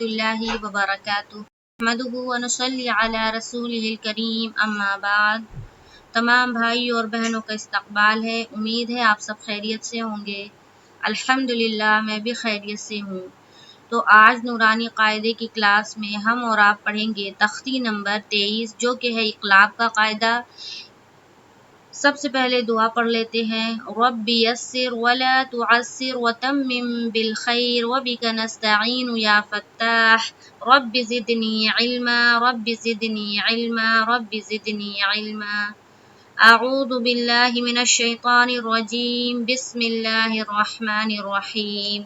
اللہ وبرکاتہ نحمدہ ونصلی علی رسولہ الکریم اما بعد۔ تمام بھائی اور بہنوں کا استقبال ہے، امید ہے آپ سب خیریت سے ہوں گے۔ الحمدللہ میں بھی خیریت سے ہوں۔ تو آج نورانی قاعدے کی کلاس میں ہم اور آپ پڑھیں گے تختی نمبر 23 جو کہ ہے اقلاب کا قاعدہ۔ سب سے پہلے دعا پڑھ لیتے ہیں۔ رب یسر ولا تعسر وتمم بالخیر وبک نستعین یا فتاح رب زدنی علما رب زدنی علما رب زدنی علما۔ اعوذ باللہ من الشیطان الرجیم بسم اللہ الرحمن الرحیم۔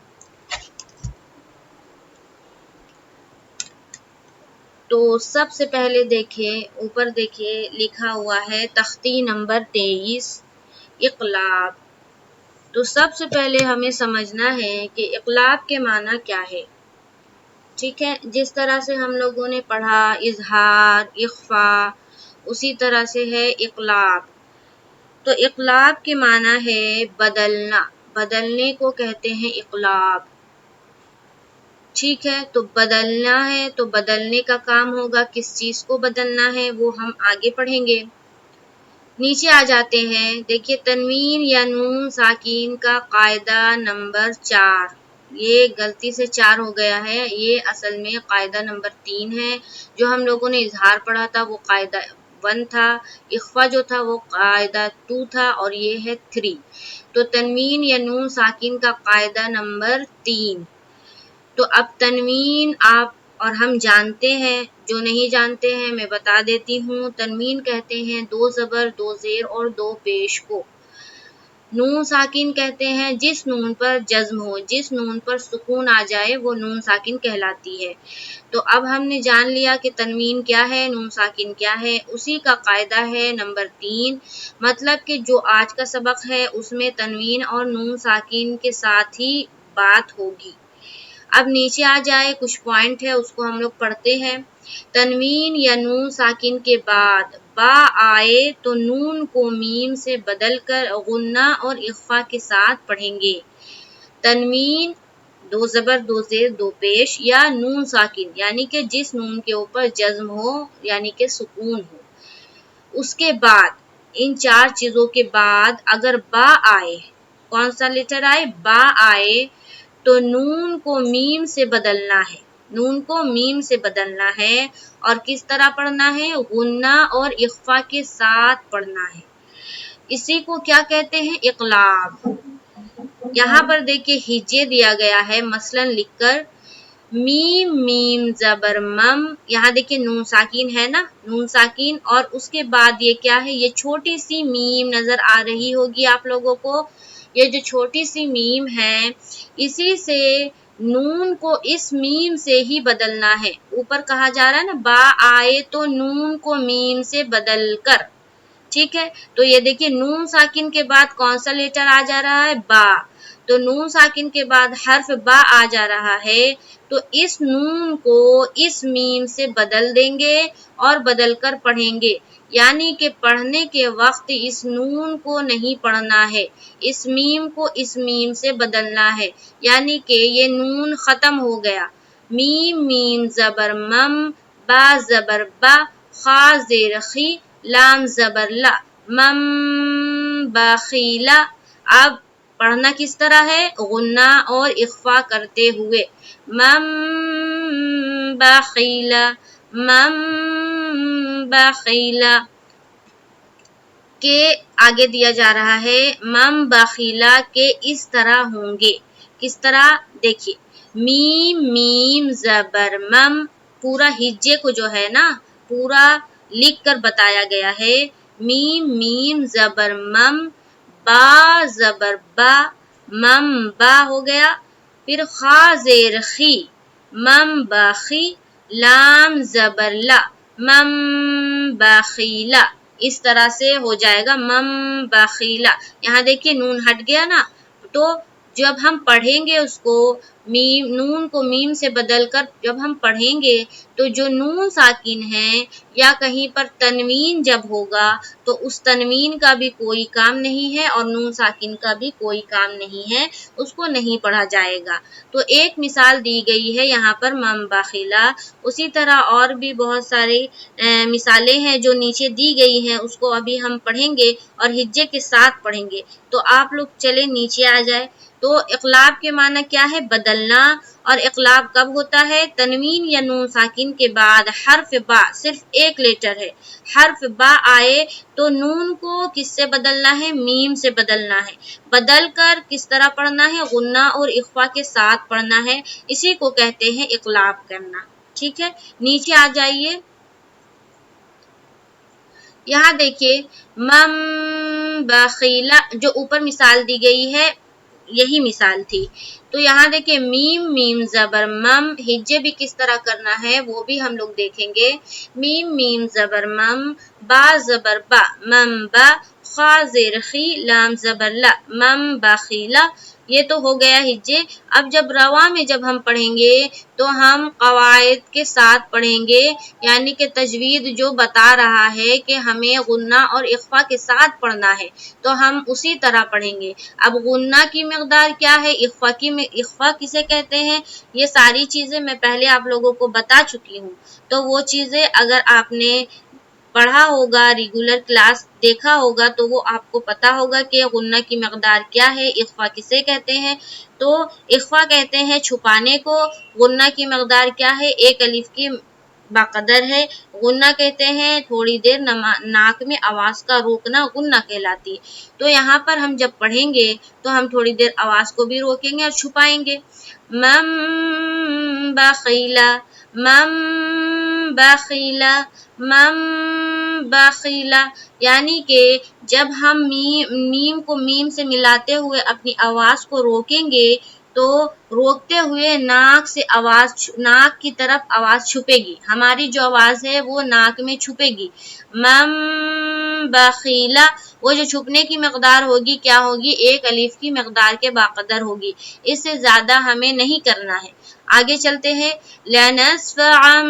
تو سب سے پہلے دیکھیں اوپر دیکھیں لکھا ہوا ہے تختی نمبر 23 اقلاب۔ تو سب سے پہلے ہمیں سمجھنا ہے کہ اقلاب کے معنی کیا ہے۔ ٹھیک ہے، جس طرح سے ہم لوگوں نے پڑھا اظہار، اخفا، اسی طرح سے ہے اقلاب۔ تو اقلاب کے معنی ہے بدلنا، بدلنے کو کہتے ہیں اقلاب۔ ٹھیک ہے، تو بدلنا ہے تو بدلنے کا کام ہوگا، کس چیز کو بدلنا ہے وہ ہم آگے پڑھیں گے۔ نیچے آ جاتے ہیں، دیکھیے تنوین یا نون ساکین کا قاعدہ نمبر 4۔ یہ غلطی سے 4 ہو گیا ہے، یہ اصل میں قاعدہ نمبر 3 ہے۔ جو ہم لوگوں نے اظہار پڑھا تھا وہ قاعدہ 1 تھا، اخفا جو تھا وہ قاعدہ 2 تھا، اور یہ ہے 3۔ تو تنوین یا نون ساکین کا قاعدہ نمبر 3۔ تو اب تنوین آپ اور ہم جانتے ہیں، جو نہیں جانتے ہیں میں بتا دیتی ہوں۔ تنوین کہتے ہیں 2 زبر 2 زیر اور 2 پیش کو۔ نون ساکن کہتے ہیں جس نون پر جزم ہو، جس نون پر سکون آ جائے وہ نون ساکن کہلاتی ہے۔ تو اب ہم نے جان لیا کہ تنوین کیا ہے، نون ساکن کیا ہے، اسی کا قاعدہ ہے نمبر 3۔ مطلب کہ جو آج کا سبق ہے اس میں تنوین اور نون ساکن کے ساتھ ہی بات ہوگی۔ اب نیچے آ جائے، کچھ پوائنٹ ہے اس کو ہم لوگ پڑھتے ہیں۔ تنوین یا نون ساکن کے بعد با آئے تو نون کو میم سے بدل کر غنہ اور اخفا کے ساتھ پڑھیں گے۔ تنوین 2 زبر 2 زیر 2 پیش یا نون ساکن یعنی کہ جس نون کے اوپر جزم ہو یعنی کہ سکون ہو۔ اس کے بعد ان 4 چیزوں کے بعد اگر با آئے، کون سا لیٹر آئے، با آئے تو نون کو میم سے بدلنا ہے، نون کو میم سے بدلنا ہے، اور کس طرح پڑھنا ہے، غنہ اور اخفا کے ساتھ پڑھنا ہے۔ اسی کو کیا کہتے ہیں، اقلاب۔ یہاں پر دیکھیں ہجے دیا گیا ہے، مثلا لکھ کر میم میم زبر مم، یہاں دیکھیں نون ساکین ہے نا، نون ساکین، اور اس کے بعد یہ کیا ہے، یہ چھوٹی سی میم نظر آ رہی ہوگی آپ لوگوں کو۔ یہ جو چھوٹی سی میم ہے اسی سے نون کو اس میم سے ہی بدلنا ہے۔ اوپر کہا جا رہا ہے نا با آئے تو نون کو میم سے بدل کر۔ ٹھیک ہے، تو یہ دیکھیے نون ساکن کے بعد کون سا لیٹر آ جا رہا ہے، با۔ تو نون ساکن کے بعد حرف با آ جا رہا ہے تو اس نون کو اس میم سے بدل دیں گے اور بدل کر پڑھیں گے، یعنی کہ پڑھنے کے وقت اس نون کو نہیں پڑھنا ہے، اس میم کو اس میم سے بدلنا ہے، یعنی کہ یہ نون ختم ہو گیا۔ میم میم زبر مم، با زبر با، خا زیر خی، لام زبر لا، مم باخیلا۔ اب پڑھنا کس طرح ہے، غنہ اور اخفا کرتے ہوئے، مم باخیلا مم باخیلا۔ کے آگے دیا جا رہا ہے مم باخیلا کے اس طرح ہوں گے، کس طرح، دیکھیے میم میم زبر مم، پورا ہجے کو جو ہے نا پورا لکھ کر بتایا گیا ہے۔ میم میم زبر مم، با زبر با، مم با ہو گیا، پھر خا زیر خی، مم باخی، لام زبر لا، مم باخیلا۔ اس طرح سے ہو جائے گا مم باخیلا۔ یہاں دیکھیے نون ہٹ گیا نا، تو جب ہم پڑھیں گے اس کو نون کو میم سے بدل کر جب ہم پڑھیں گے تو جو نون ساکن ہے یا کہیں پر تنوین جب ہوگا تو اس تنوین کا بھی کوئی کام نہیں ہے اور نون ساکن کا بھی کوئی کام نہیں ہے، اس کو نہیں پڑھا جائے گا۔ تو ایک مثال دی گئی ہے یہاں پر من بخیلا، اسی طرح اور بھی بہت ساری مثالیں ہیں جو نیچے دی گئی ہیں، اس کو ابھی ہم پڑھیں گے اور ہجے کے ساتھ پڑھیں گے۔ تو آپ لوگ چلے نیچے آ جائے۔ تو اقلاب کے معنی کیا ہے؟ بدلنا۔ اور اقلاب کب ہوتا ہے؟ تنوین یا نون ساکن کے بعد حرف با، صرف ایک لیٹر ہے، حرف با آئے تو نون کو کس سے بدلنا ہے؟ میم سے بدلنا ہے۔ بدل کر کس طرح پڑھنا ہے؟ غنہ اور اخفا کے ساتھ پڑھنا ہے، اسی کو کہتے ہیں اقلاب کرنا۔ ٹھیک ہے، نیچے آ جائیے۔ یہاں دیکھیے مم بخیلا، جو اوپر مثال دی گئی ہے یہی مثال تھی۔ تو یہاں دیکھیں میم زبر مم، ہجے بھی کس طرح کرنا ہے وہ بھی ہم لوگ دیکھیں گے۔ میم زبر مم، با زبر با، مم با، خا زیر خی، لام زبر لا، مم بخیلا۔ یہ تو ہو گیا ہجے۔ اب جب رواں میں جب ہم پڑھیں گے تو ہم قواعد کے ساتھ پڑھیں گے، یعنی کہ تجوید جو بتا رہا ہے کہ ہمیں غنہ اور اخفا کے ساتھ پڑھنا ہے تو ہم اسی طرح پڑھیں گے۔ اب غنہ کی مقدار کیا ہے، اخفا کسے کہتے ہیں، یہ ساری چیزیں میں پہلے آپ لوگوں کو بتا چکی ہوں۔ تو وہ چیزیں اگر آپ نے پڑھا ہوگا، ریگولر کلاس دیکھا ہوگا تو وہ آپ کو پتا ہوگا کہ غنہ کی مقدار کیا ہے، اخفا کسے کہتے ہیں۔ تو اخفا کہتے ہیں چھپانے کو، غنہ کی مقدار کیا ہے، ایک الف کی بقدر ہے۔ غنہ کہتے ہیں تھوڑی دیر ناک میں آواز کا روکنا، غنہ کہلاتی۔ تو یہاں پر ہم جب پڑھیں گے تو ہم تھوڑی دیر آواز کو بھی روکیں گے اور چھپائیں گے۔ مم بخیلا، مم بخیلا، مم بخیلا، یعنی کہ جب ہم میم کو میم سے ملاتے ہوئے اپنی آواز کو روکیں گے تو روکتے ہوئے ناک کی طرف آواز چھپے گی، ہماری جو آواز ہے وہ ناک میں چھپے گی۔ مم بخیلا، وہ جو چھپنے کی مقدار ہوگی کیا ہوگی، ایک الف کی مقدار کے باقدر ہوگی، اس سے زیادہ ہمیں نہیں کرنا ہے۔ آگے چلتے ہیں۔ لنسفعا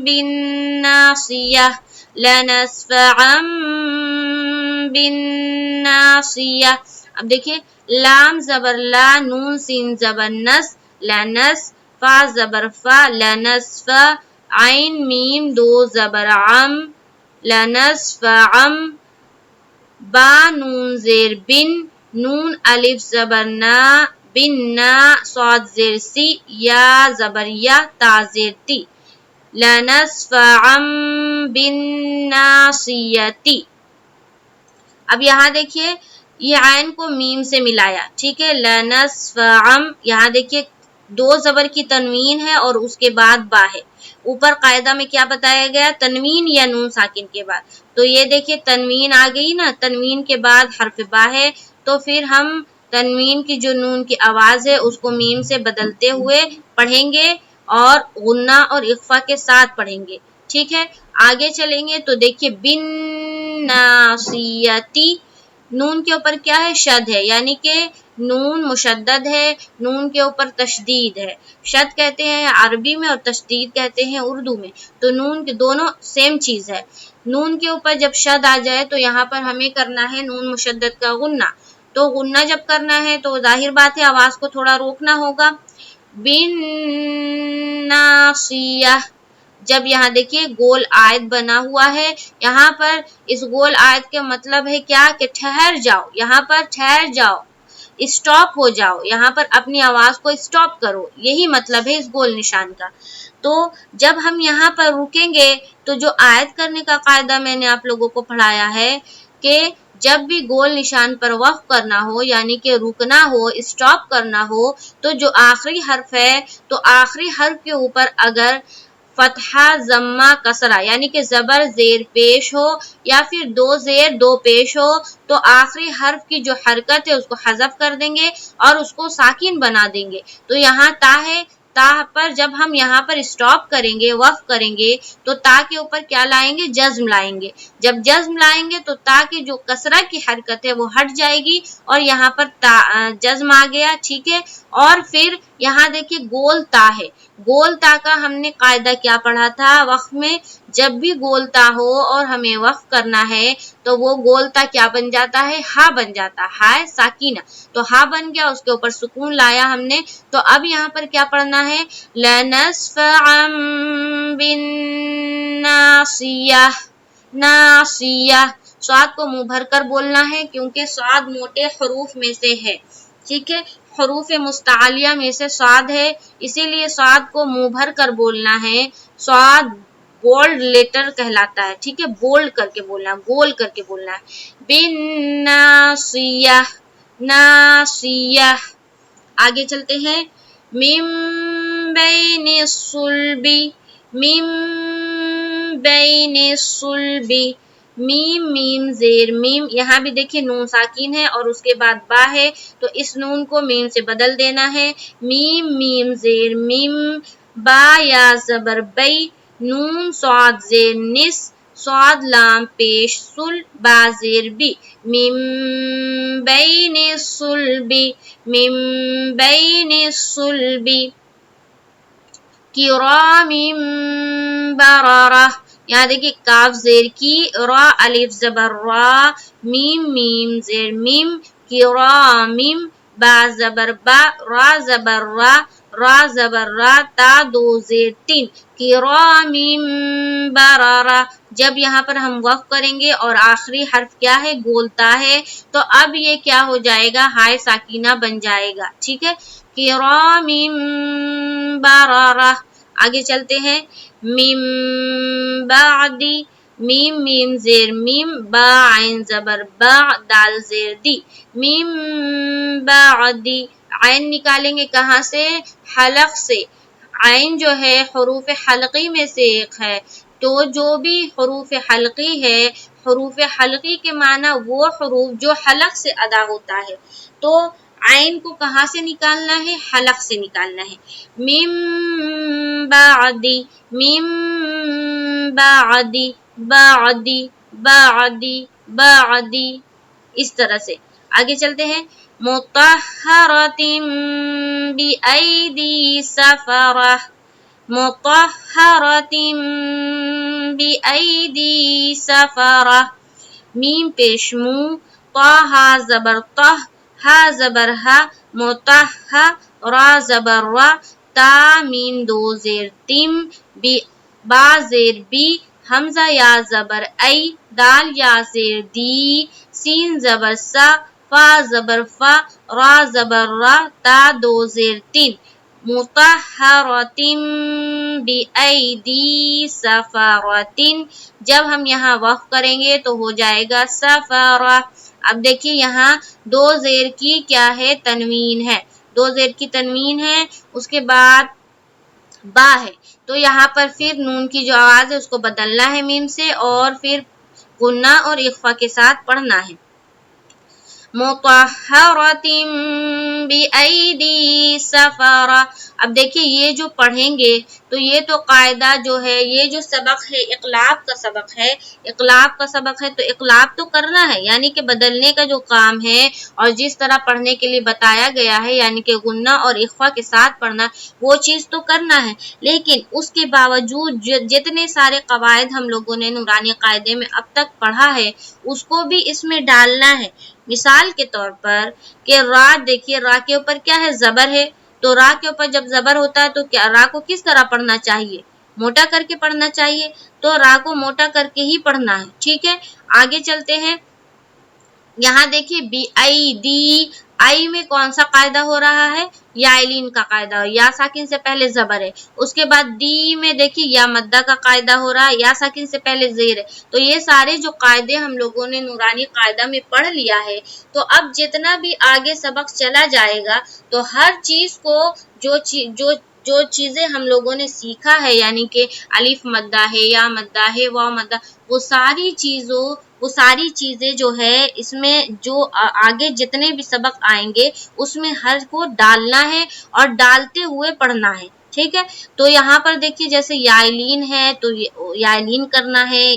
بالناصیہ، لنسفعا بالناصیہ۔ اب دیکھیں لام زبر لا، نون سین زبر نس، لنس، فا زبر فا، لنسفا، عین میم دو زبر عم، لنسفعم، با نون زیر بن، نون الف زبر نا، بن نا، صاد زیر سی، یا زبر یا، تا زیر تی، لنسفعم بالناصیتی۔ اب یہاں دیکھیے یہ عین کو میم سے ملایا، ٹھیک ہے، لنسفعم، یہاں دیکھیے دو زبر کی تنوین ہے اور اس کے بعد با ہے۔ اوپر قاعدہ میں کیا بتایا گیا، تنوین یا نون ساکن کے بعد، تو یہ دیکھیے تنوین آ گئی نا، تنوین کے بعد حرف با ہے، تو پھر ہم تنوین کی جو نون کی آواز ہے اس کو میم سے بدلتے ہوئے پڑھیں گے اور غنہ اور اخفا کے ساتھ پڑھیں گے۔ ٹھیک ہے، آگے چلیں گے تو دیکھیے بن ناصیتی، نون کے اوپر کیا ہے، شد ہے، یعنی کہ نون مشدد ہے، نون کے اوپر تشدید ہے۔ شد کہتے ہیں عربی میں اور تشدید کہتے ہیں اردو میں، تو نون کے دونوں سیم چیز ہے۔ نون کے اوپر جب شد آ جائے تو یہاں پر ہمیں کرنا ہے نون مشدد کا غنہ، تو غنہ جب کرنا ہے تو ظاہر بات ہے آواز کو تھوڑا روکنا ہوگا۔ بن ناصیہ، جب یہاں دیکھیے گول آیت بنا ہوا ہے، یہاں پر اس گول آیت کا مطلب ہے کیا، کہ ٹھہر جاؤ، یہاں پر ٹھہر جاؤ، اسٹاپ ہو جاؤ، یہاں پر اپنی آواز کو اسٹاپ کرو، یہی مطلب ہے اس گول نشان کا۔ تو جب ہم یہاں پر رکیں گے تو جو آیت کرنے کا قاعدہ میں نے آپ لوگوں کو پڑھایا ہے کہ جب بھی گول نشان پر وقف کرنا ہو، یعنی کہ رکنا ہو، اسٹاپ کرنا ہو، تو جو آخری حرف ہے تو آخری حرف کے اوپر اگر فتحہ ضمہ کسرہ یعنی کہ زبر زیر پیش ہو یا پھر دو زیر دو پیش ہو تو آخری حرف کی جو حرکت ہے اس کو حذف کر دیں گے اور اس کو ساکن بنا دیں گے۔ تو یہاں تا ہے، تا پر جب ہم یہاں پر اسٹاپ کریں گے، وقف کریں گے، تو تا کے اوپر کیا لائیں گے؟ جزم لائیں گے۔ جب جزم لائیں گے تو تا کی جو کسرہ کی حرکت ہے وہ ہٹ جائے گی اور یہاں پر جزم آ گیا، ٹھیک ہے۔ اور پھر یہاں دیکھیے گول تا ہے، گول تا کا ہم نے قاعدہ کیا پڑھا تھا وقف میں؟ جب بھی گول تا ہو اور ہمیں وقف کرنا ہے تو وہ گول تا کیا بن جاتا ہے؟ ہا بن جاتا ہے، ہائے ساکینہ، تو ہا بن گیا، اس کے اوپر سکون لایا ہم نے۔ تو اب یہاں پر کیا پڑھنا ہے؟ لَنَسْفَعًا بِالنَّاصِيَةِ، ناصیہ، صاد کو منہ بھر کر بولنا ہے کیونکہ صاد موٹے حروف میں سے ہے، ٹھیک ہے، حروف مستعلیہ میں سے صاد ہے، اسی لیے صاد کو منہ بھر کر بولنا ہے۔ صاد بولڈ لیٹر کہلاتا ہے، ٹھیک ہے، بولڈ کر کے بولنا ہے، گول کر کے بولنا ہے۔ بالناصیہ، ناصیہ۔ آگے چلتے ہیں، من بین الصلب، من بین الصلب، میم میم زیر میم، یہاں بھی دیکھیں نون ساکین ہے اور اس کے بعد با ہے تو اس نون کو میم سے بدل دینا ہے، میم میم زیر میم، با یا زبر بی، نون صاد زیر نس، صاد لام پیش سل، با زیر بی، من بین الصلب، من بین الصلب، کرام بررہ، یہاں دیکھیں کاف زیر کی، را الف زبر را، میم میم زیر میم، کرام، با زبر با، را زبر را، را زبر را، تا دو زیر تین، کرام بررہ۔ جب یہاں پر ہم وقف کریں گے اور آخری حرف کیا ہے؟ گولتا ہے، تو اب یہ کیا ہو جائے گا؟ ہائے ساکینہ بن جائے گا، ٹھیک ہے، کرام بررہ۔ آگے چلتے ہیں، من بعد، میم میم زیر میم، با عین زبر با، دال زیر دی، من بعد، عین نکالیں گے کہاں سے؟ حلق سے، عین جو ہے حروف حلقی میں سے ایک ہے، تو جو بھی حروف حلقی ہے، حروف حلقی کے معنی وہ حروف جو حلق سے ادا ہوتا ہے، تو عین کو کہاں سے نکالنا ہے؟ حلق سے نکالنا ہے، من بعد، من بعد، بعد، بعد، بعد، اس طرح سے۔ آگے چلتے ہیں، مطہرۃ بأیدی سفرہ، مطہرۃ بأیدی سفرہ، میم پیش مو، طا ہا زبر طہ، ہا زبر ہا، مطہہ، را زبر را، تا میم دو زیر تیم، با زیر بی، حمزہ یا زبر ای، دال یا زیر دی، سین زبر سا، فا زبر فا، را زبر را، تا دو زیر تین، مطہرۃ بأیدی سفرۃ۔ جب ہم یہاں وقف کریں گے تو ہو جائے گا سفرہ۔ اب دیکھیے یہاں دو زیر کی کیا ہے؟ تنوین ہے، دو زیر کی تنوین ہے، اس کے بعد با ہے، تو یہاں پر پھر نون کی جو آواز ہے اس کو بدلنا ہے میم سے اور پھر غنہ اور اخفا کے ساتھ پڑھنا ہے، مطہرۃ بأیدی سفرہ۔ اب دیکھیے یہ جو پڑھیں گے تو یہ تو قاعدہ جو ہے، یہ جو سبق ہے اقلاب کا سبق ہے، اقلاب کا سبق ہے تو اقلاب تو کرنا ہے، یعنی کہ بدلنے کا جو کام ہے اور جس طرح پڑھنے کے لیے بتایا گیا ہے، یعنی کہ غنہ اور اخفا کے ساتھ پڑھنا، وہ چیز تو کرنا ہے، لیکن اس کے باوجود جتنے سارے قواعد ہم لوگوں نے نورانی قاعدے میں اب تک پڑھا ہے اس کو بھی اس میں ڈالنا ہے۔ مثال کے طور پر کہ را، دیکھیے را کے اوپر کیا ہے؟ زبر ہے، تو را کے اوپر جب زبر ہوتا ہے تو کیا را کو کس طرح پڑھنا چاہیے؟ موٹا کر کے پڑھنا چاہیے، تو را کو موٹا کر کے ہی پڑھنا ہے، ٹھیک ہے۔ آگے چلتے ہیں، یہاں دیکھیے بی آئی دی، آئی میں کون سا قاعدہ ہو رہا ہے؟ یا لین کا قاعدہ، یا ساکن سے پہلے زبر ہے، اس کے بعد دی میں دیکھیے یا مدہ کا قاعدہ ہو رہا ہے، یا ساکن سے پہلے زیر ہے، تو یہ سارے جو قاعدے ہم لوگوں نے نورانی قاعدہ میں پڑھ لیا ہے، تو اب جتنا بھی آگے سبق چلا جائے گا تو ہر چیز کو جو چیزیں ہم لوگوں نے سیکھا ہے، یعنی کہ الف مدہ ہے، یا مدہ ہے، واو مدہ، وہ ساری چیزیں جو ہے اس میں جو آگے جتنے بھی سبق آئیں گے اس میں ہر کو ڈالنا ہے اور ڈالتے ہوئے پڑھنا ہے، ٹھیک ہے. تو یہاں پر دیکھیے جیسے یائلین ہے تو یائلین کرنا ہے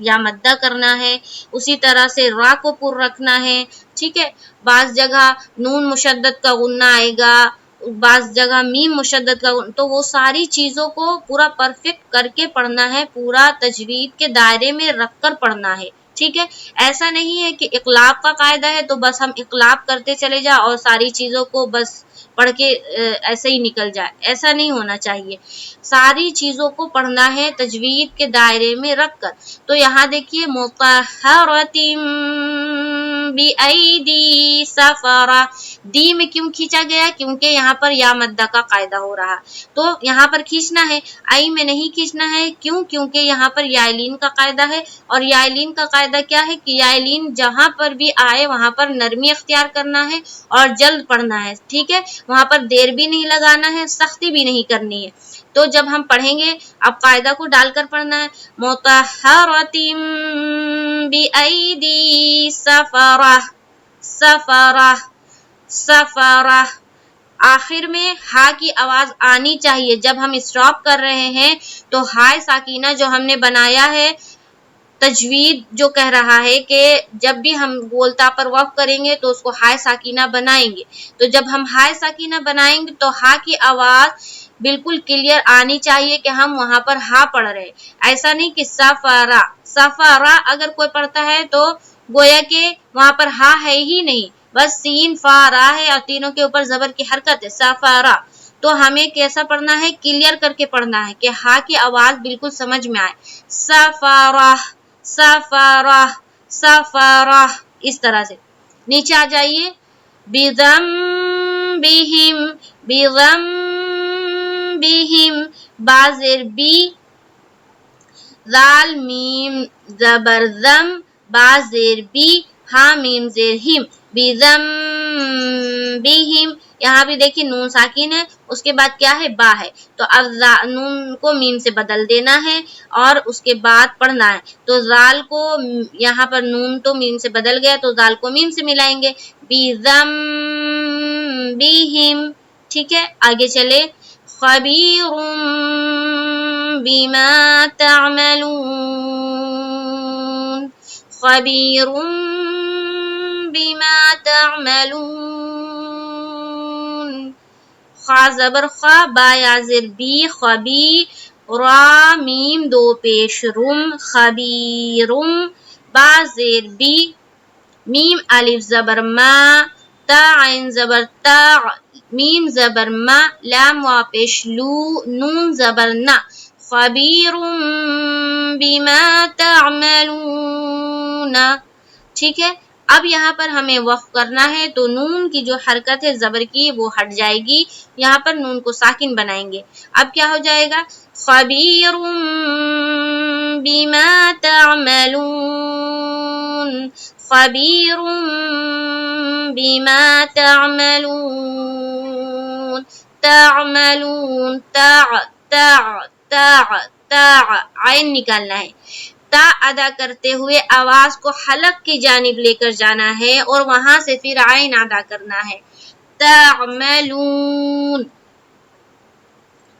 یا مدہ کرنا ہے، اسی طرح سے را کو پر رکھنا ہے. ٹھیک ہے. بعض جگہ نون مشدد کا غنہ آئے گا، بعض جگہ میم مشدد کا، تو وہ ساری چیزوں کو پورا پرفیکٹ کر کے پڑھنا ہے، پورا تجوید کے دائرے میں رکھ کر پڑھنا ہے. ٹھیک ہے. ایسا نہیں ہے کہ اقلاب کا قاعدہ ہے تو بس ہم اقلاب کرتے چلے جائیں اور ساری چیزوں کو بس پڑھ کے ایسے ہی نکل جائے، ایسا نہیں ہونا چاہیے. ساری چیزوں کو پڑھنا ہے تجوید کے دائرے میں رکھ کر. تو یہاں دیکھیے مطہرۃ بِأَیْدِی سَفَرَۃ، دی میں کیوں کھینچا گیا؟ کیونکہ یہاں پر یا مدہ کا قاعدہ ہو رہا، تو یہاں پر کھینچنا ہے، آئی میں نہیں کھینچنا ہے. کیوں؟ کیونکہ یہاں پر یائلین کا قاعدہ ہے، اور یائلین کا قاعدہ کیا ہے کہ یائلین جہاں پر بھی آئے وہاں پر نرمی اختیار کرنا ہے اور جلد پڑھنا ہے. ٹھیک ہے. وہاں پر دیر بھی نہیں لگانا ہے، سختی بھی نہیں کرنی ہے. تو جب ہم پڑھیں گے اب قاعدہ کو ڈال کر پڑھنا ہے، مطہرۃ بِأَیْدِی سَفَرَۃ سَفَرَۃ سَفَرَۃ. آخر میں ہا کی آواز آنی چاہیے. جب ہم اسٹاپ کر رہے ہیں تو ہائے ساکینہ جو ہم نے بنایا ہے، تجوید جو کہہ رہا ہے کہ جب بھی ہم گولتا پر وقف کریں گے تو اس کو ہائے ساکینہ بنائیں گے. تو جب ہم ہائے ساکینہ بنائیں گے تو ہا کی آواز بالکل کلیئر آنی چاہیے کہ ہم وہاں پر ہا پڑھ رہے. ایسا نہیں کہ سفارا سفارا اگر کوئی پڑھتا ہے تو گویا کہ وہاں پر ہا ہے ہی نہیں، بس سین فا را ہے اور تینوں کے اوپر زبر کی حرکت ہے، سفارا. تو ہمیں کیسا پڑھنا ہے؟ کلیئر کر کے پڑھنا ہے کہ ہا کی آواز بالکل سمجھ میں آئے. سفارا سفارا سفارا، اس طرح سے. نیچے آ جائیے، بِذَنبِهِمْ بِذَنبِهِمْ، بازر بی، ذال میم زبر ذم، بازر بی، ہاں میم زیر ہم، بِذَنبِهِمْ. یہاں بھی دیکھیں نون ساکن ہے، اس کے بعد کیا ہے؟ با ہے. تو اب نون کو میم سے بدل دینا ہے اور اس کے بعد پڑھنا ہے. تو زال کو یہاں پر نون تو میم سے بدل گیا تو زال کو میم سے ملائیں گے، بِذَنبِهِمْ. ٹھیک ہے. آگے چلے، خبیر بما تعملون، خبیر بما تعملون. خا زبر خا، با یا زر بی، خبی، را میم دو پیش رم، خبیرم، با زیر بی، میم الف زبر ما، تا عین زبر تا، میم زبر ما، لام واپش لو، نون زبر نا، خبیر بما تعملون. ٹھیک ہے. اب یہاں پر ہمیں وقف کرنا ہے تو نون کی جو حرکت ہے زبر کی وہ ہٹ جائے گی، یہاں پر نون کو ساکن بنائیں گے. اب کیا ہو جائے گا؟ خبیر بما تعملون، خبیر بما تعملون، تعملون، تا تا تا تا، عین نکالنا ہے. تا ادا کرتے ہوئے آواز کو حلق کی جانب لے کر جانا ہے اور وہاں سے پھر عین ادا کرنا ہے، تعملون.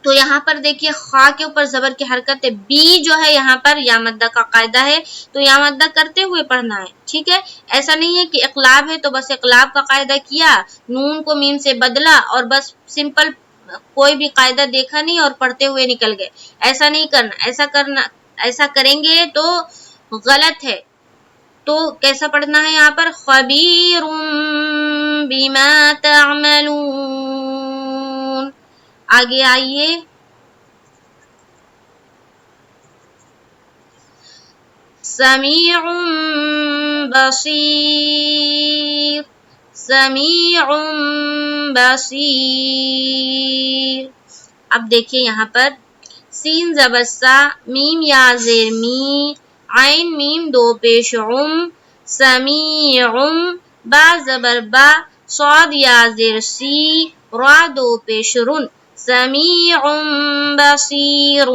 تو یہاں پر دیکھیے خا کے اوپر زبر کی حرکت ہے، بی جو ہے یہاں پر یا مدہ کا قاعدہ ہے تو یا مدہ کرتے ہوئے پڑھنا ہے. ٹھیک ہے. ایسا نہیں ہے کہ اقلاب ہے تو بس اقلاب کا قاعدہ کیا، نون کو میم سے بدلا اور بس سمپل کوئی بھی قاعدہ دیکھا نہیں اور پڑھتے ہوئے نکل گئے. ایسا نہیں کرنا، ایسا کریں گے تو غلط ہے. تو کیسا پڑھنا ہے یہاں پر؟ خبیر بما تعملون. آگے آئیے، سمیع بصیر، سمیع بصیر. اب دیکھیے یہاں پر سین زبر سا، میم یا زیر می، عین میم دو پیش عم، سمیع، با زبر با، صاد یا زیر سی، را دو پیش رن، سمیع بصیر.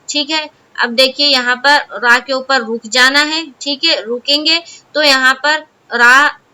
ٹھیک ہے. اب دیکھیے یہاں پر را کے اوپر رک جانا ہے. ٹھیک ہے. رکیں گے تو یہاں پر را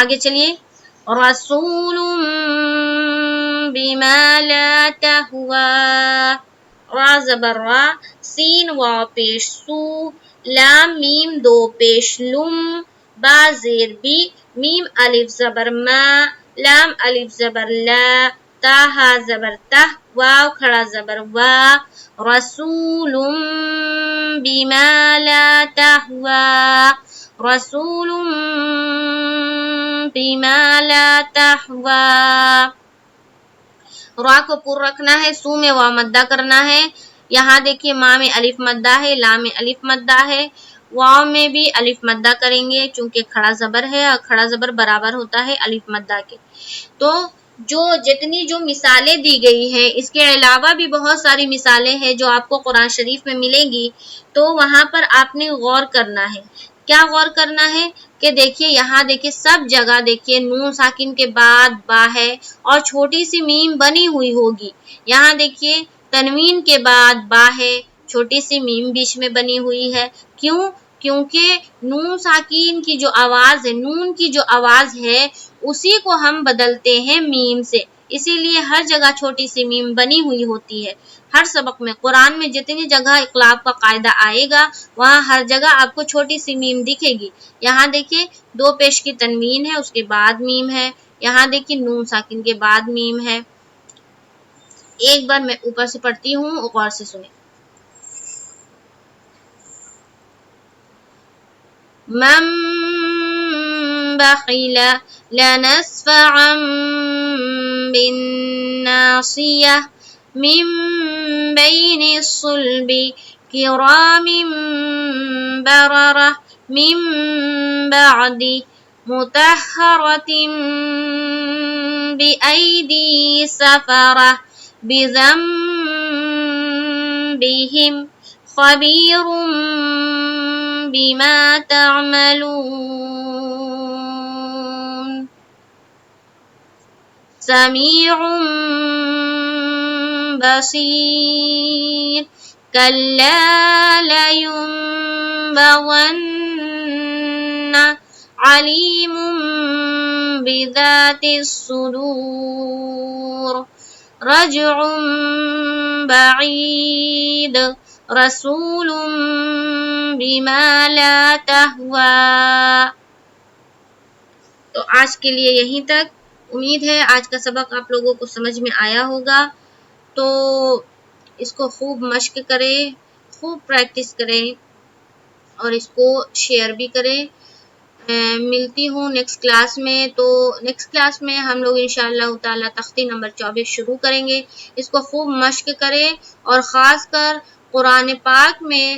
آگے چلیے، رسول بما لا تہوا، را زبر را، سین واو پیش سو، لام میم دو پیش لم، با زیر بی، میم الف زبر ما، لام الف زبر لا، تا ہا زبر تہ، واو کھڑا زبر وا، رسول بما لا تہوا، رسول بما لا تہوا۔ را کو پر رکھنا ہے، سو میں واو مدہ کرنا ہے، یہاں دیکھیے ما میں الف مدہ ہے، لا میں الف مدہ ہے، واو میں بھی الف مدہ کریں گے چونکہ کھڑا زبر ہے اور کھڑا زبر برابر ہوتا ہے الف مدہ کے۔ تو جتنی جو مثالیں دی گئی ہیں، اس کے علاوہ بھی بہت ساری مثالیں ہیں جو آپ کو قرآن شریف میں ملیں گی، تو وہاں پر آپ نے غور کرنا ہے۔ کیا غور کرنا ہے کہ دیکھیے یہاں دیکھیے سب جگہ دیکھیے نون ساکن کے بعد با ہے اور چھوٹی سی میم بنی ہوئی ہوگی، یہاں دیکھیے تنوین کے بعد با ہے، چھوٹی سی میم بیچ میں بنی ہوئی ہے، کیوں؟ کیونکہ نون ساکین کی جو آواز ہے، نون کی جو آواز ہے اسی کو ہم بدلتے ہیں میم سے، اسی لیے ہر جگہ چھوٹی سی میم بنی ہوئی ہوتی ہے۔ ہر سبق میں قرآن میں جتنی جگہ اقلاب کا قاعدہ آئے گا وہاں ہر جگہ آپ کو چھوٹی سی میم دکھے گی۔ یہاں دیکھیے دو پیش کی تنوین ہے، اس کے بعد میم ہے، یہاں دیکھیے نون ساکن کے بعد میم ہے۔ ایک بار میں اوپر سے پڑھتی ہوں، غور سے سنیں۔ من بخل لنسفعا بالناصية من بين الصلب كرام بررة من بعد مطهرة بأيدي سفرة بذنبهم خبير بما تعملون سميع بصير كلا لينبغن عليم بذات الصدور رجع بعيد رسول بما لا تہوا۔ تو آج کے لیے یہیں تک، امید ہے آج کا سبق آپ لوگوں کو سمجھ میں آیا ہوگا، تو اس کو خوب مشق کریں، خوب پریکٹس کریں اور اس کو شیئر بھی کریں۔ ملتی ہوں نیکسٹ کلاس میں، تو نیکسٹ کلاس میں ہم لوگ انشاءاللہ تعالی تختی نمبر 24 شروع کریں گے، اس کو خوب مشق کریں اور خاص کر قرآن پاک میں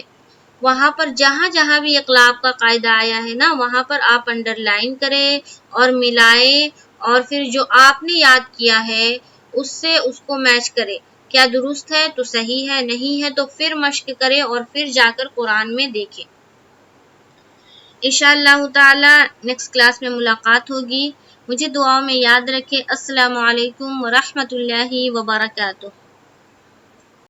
وہاں پر جہاں جہاں بھی اقلاب کا قاعدہ آیا ہے نا، وہاں پر آپ انڈر لائن کریں اور ملائیں اور پھر جو آپ نے یاد کیا ہے اس سے اس کو میچ کریں، کیا درست ہے تو صحیح ہے، نہیں ہے تو پھر مشق کریں اور پھر جا کر قرآن میں دیکھیں۔ انشاءاللہ تعالی نیکسٹ کلاس میں ملاقات ہوگی، مجھے دعاؤں میں یاد رکھیں۔ السلام علیکم ورحمۃ اللہ وبرکاتہ۔